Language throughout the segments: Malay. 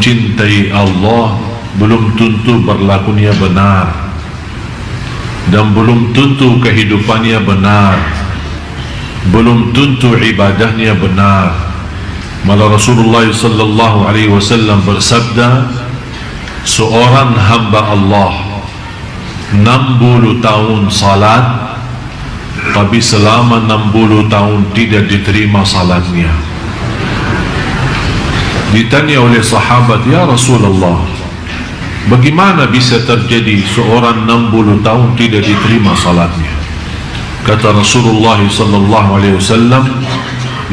mencintai Allah belum tentu berlakunya benar, dan belum tentu kehidupannya benar, belum tentu ibadahnya benar. Malah Rasulullah sallallahu alaihi wasallam bersabda, seorang hamba Allah 60 tahun salat, tapi selama 60 tahun tidak diterima salatnya. Ditanya oleh sahabat, ya Rasulullah, bagaimana bisa terjadi seorang 60 tahun tidak diterima salatnya? Kata Rasulullah sallallahu alaihi wasallam,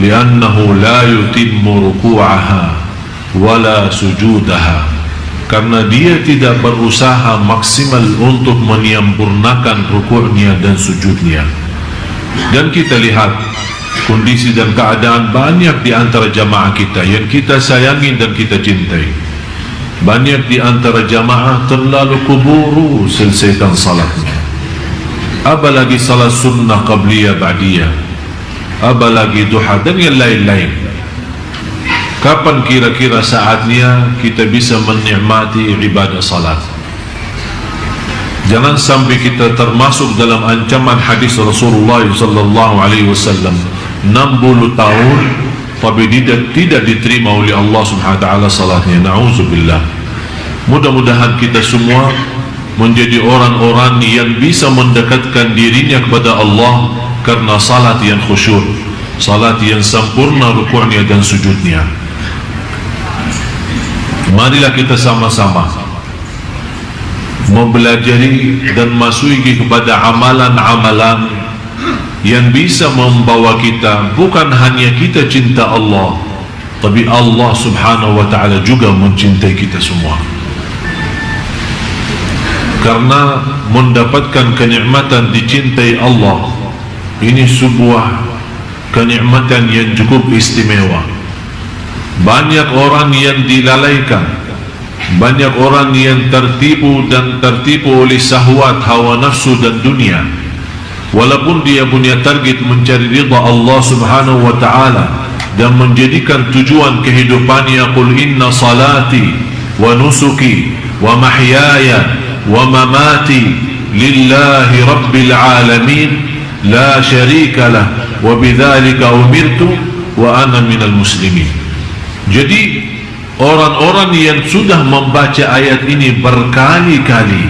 li'annahu la yutimmu ruku'aha wala sujudaha, karena dia tidak berusaha maksimal untuk menyempurnakan rukuknya dan sujudnya. Dan kita lihat kondisi dan keadaan banyak di antara jamaah kita yang kita sayangi dan kita cintai. Banyak di antara jamaah terlalu kuburu selesaikan salatnya, apalagi salat sunnah qabliyah ba'diyah, apalagi duha dan yang lain-lain. Kapan kira-kira saatnya kita bisa menikmati ibadah salat? Jangan sampai kita termasuk dalam ancaman hadis Rasulullah sallallahu alaihi wasallam, 60 tahun tapi tidak diterima oleh Allah Subhanahu wa taala salatnya. Nauzubillah. Mudah-mudahan kita semua menjadi orang-orang yang bisa mendekatkan dirinya kepada Allah karena salat yang khusyuk, salat yang sempurna rukuknya dan sujudnya. Marilah kita sama-sama mempelajari dan masuki kepada amalan-amalan yang bisa membawa kita, bukan hanya kita cinta Allah, tapi Allah Subhanahu wa ta'ala juga mencintai kita semua. Karena mendapatkan kenikmatan dicintai Allah ini sebuah kenikmatan yang cukup istimewa. Banyak orang yang dilalaikan, banyak orang yang tertipu oleh syahwat, hawa nafsu dan dunia. Walaupun dia punya target mencari ridha Allah Subhanahu wa ta'ala dan menjadikan tujuan kehidupannya, qul inna salati wa nusuki wa mahyaya wa mamati lillahi rabbil alamin la syarika lah wa bidzalika umirtu wa ana minal muslimin. Jadi orang-orang yang sudah membaca ayat ini berkali-kali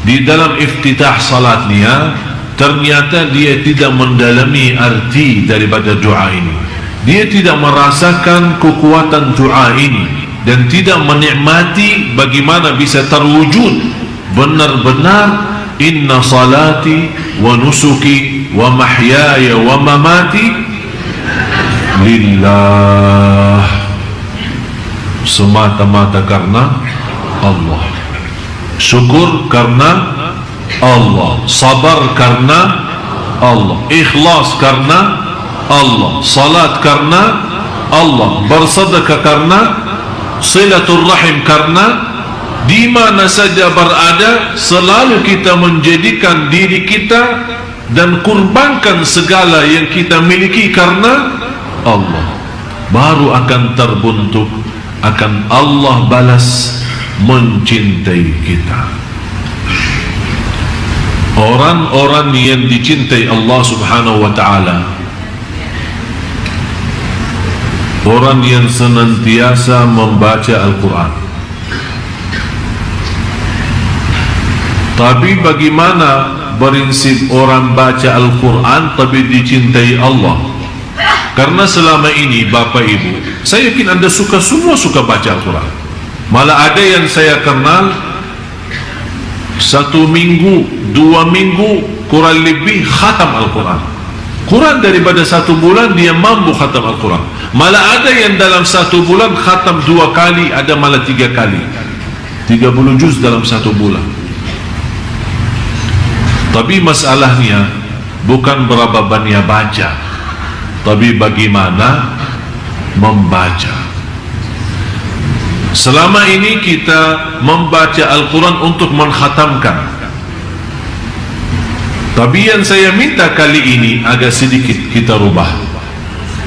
di dalam iftitah salatnya, ternyata dia tidak mendalami arti daripada doa ini. Dia tidak merasakan kekuatan doa ini dan tidak menikmati bagaimana bisa terwujud benar-benar inna salati wa nusuki wa mahyaya wa mamati lillah, semata-mata karena Allah, syukur karena Allah, sabar karena Allah, ikhlas karena Allah, salat karena Allah, bersedekah karena, silaturrahim karena. Di mana saja berada, selalu kita menjadikan diri kita dan kurbankan segala yang kita miliki karena Allah, baru akan terbentuk, akan Allah balas mencintai kita. Orang-orang yang dicintai Allah Subhanahu wa ta'ala, orang yang senantiasa membaca Al-Quran. Tapi bagaimana prinsip orang baca Al-Quran tapi dicintai Allah? Karena selama ini Bapak Ibu, saya yakin anda semua suka baca Al-Quran. Malah ada yang saya kenal 1 minggu, 2 minggu kurang lebih khatam Al-Quran. Kurang daripada 1 bulan dia mampu khatam Al-Quran. Malah ada yang dalam 1 bulan khatam 2 kali, ada malah 3 kali, 30 juz dalam 1 bulan. Tapi masalahnya bukan berapa banyak baca, tapi bagaimana membaca. Selama ini kita membaca Al-Quran untuk mengkhatamkan, tapi yang saya minta kali ini agak sedikit kita rubah.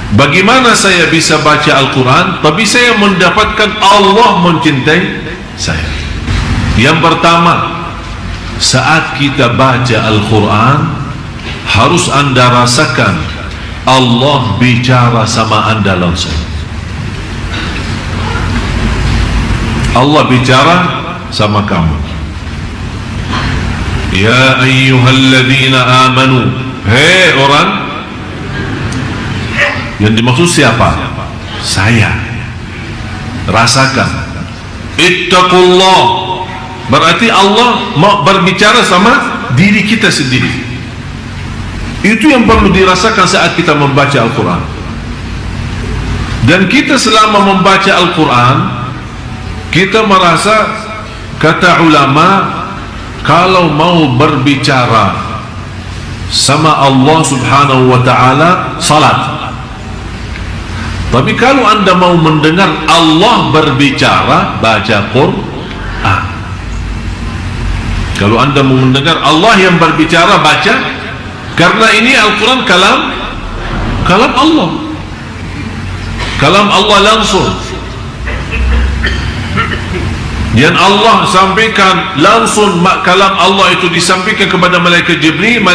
Bagaimana saya bisa baca Al-Quran tapi saya mendapatkan Allah mencintai saya? Yang pertama, saat kita baca Al-Quran, harus anda rasakan Allah bicara sama anda langsung. Allah bicara sama kamu. Ya ayyuhalladzina amanu, hei orang, yang dimaksud siapa? Saya. Rasakan. Ittaqullah, berarti Allah mau berbicara sama diri kita sendiri. Itu yang perlu dirasakan saat kita membaca Al-Quran. Dan kita selama membaca Al-Quran, kita merasa, kata ulama, kalau mau berbicara sama Allah subhanahu wa ta'ala, salat. Tapi kalau anda mau mendengar Allah berbicara, baca Quran. Kalau anda mau mendengar Allah yang berbicara, baca, karena ini Al-Quran kalam Allah, kalam Allah langsung, yang Allah sampaikan langsung. Kalam Allah itu disampaikan kepada malaikat Jibril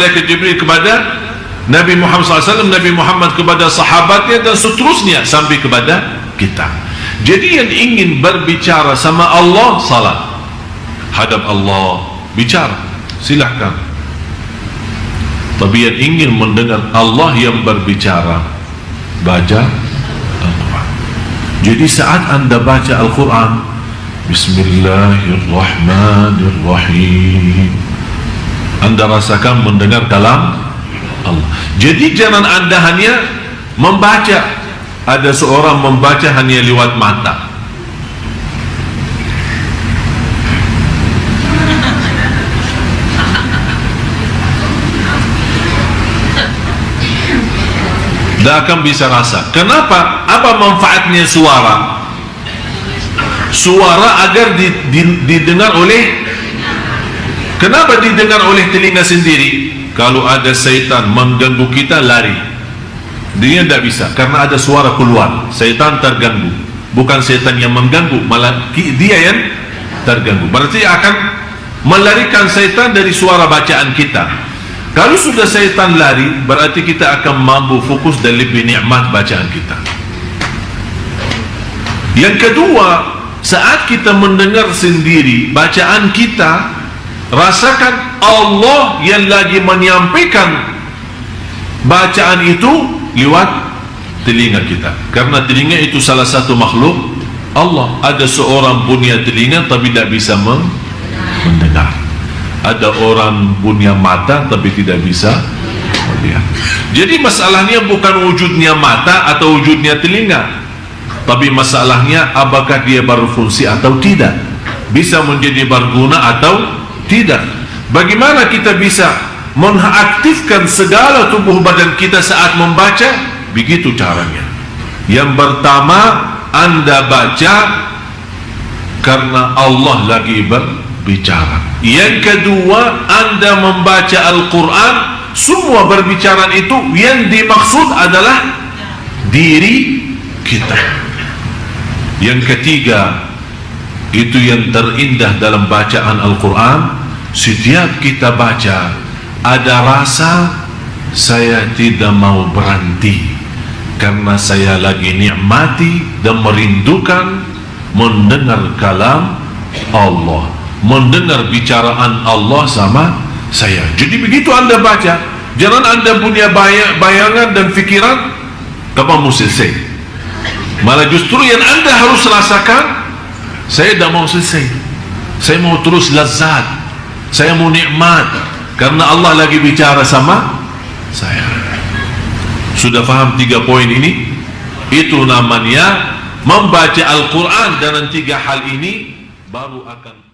kepada Nabi Muhammad SAW, Nabi Muhammad kepada sahabatnya, dan seterusnya sampai kepada kita. Jadi yang ingin berbicara sama Allah, salat, hadap Allah, bicara, silahkan. Tapi yang ingin mendengar Allah yang berbicara, baca Al-Quran. Jadi saat anda baca Al-Quran, Bismillahirrahmanirrahim, anda rasakan mendengar kalam Allah. Jadi jangan anda hanya membaca. Ada seorang membaca hanya lewat mata. Tidak akan bisa rasa. Kenapa? Apa manfaatnya suara? Suara agar didengar oleh, kenapa didengar oleh telinga sendiri? Kalau ada syaitan mengganggu kita, lari. Dia tidak bisa, karena ada suara keluar. Syaitan terganggu. Bukan syaitan yang mengganggu, malah dia yang terganggu. Berarti akan melarikan syaitan dari suara bacaan kita. Kalau sudah syaitan lari, berarti kita akan mampu fokus dan lebih nikmat bacaan kita. Yang kedua, saat kita mendengar sendiri bacaan kita, rasakan Allah yang lagi menyampaikan bacaan itu lewat telinga kita. Karena telinga itu salah satu makhluk Allah. Ada seorang punya telinga tapi tidak bisa mendengar. Ada orang punya mata tapi tidak bisa melihat. Jadi masalahnya bukan wujudnya mata atau wujudnya telinga, tapi masalahnya apakah dia berfungsi atau tidak, bisa menjadi berguna atau tidak. Bagaimana kita bisa mengaktifkan segala tubuh badan kita saat membaca? Begitu caranya. Yang pertama, anda baca karena Allah lagi berbicara. Yang kedua, anda membaca Al-Quran, semua berbicaraan itu yang dimaksud adalah diri kita. Yang ketiga, itu yang terindah dalam bacaan Al-Quran, setiap kita baca ada rasa saya tidak mau berhenti, karena saya lagi nikmati dan merindukan mendengar kalam Allah, mendengar bicaraan Allah sama saya. Jadi begitu anda baca, jangan anda punya bayangan dan fikiran kapan mau selesai. Malah justru yang anda harus rasakan, saya tidak mau selesai, saya mau terus lazat, saya mau nikmat, karena Allah lagi bicara sama saya. Sudah faham 3 poin ini? Itu namanya membaca Al-Quran. Dan 3 hal ini baru akan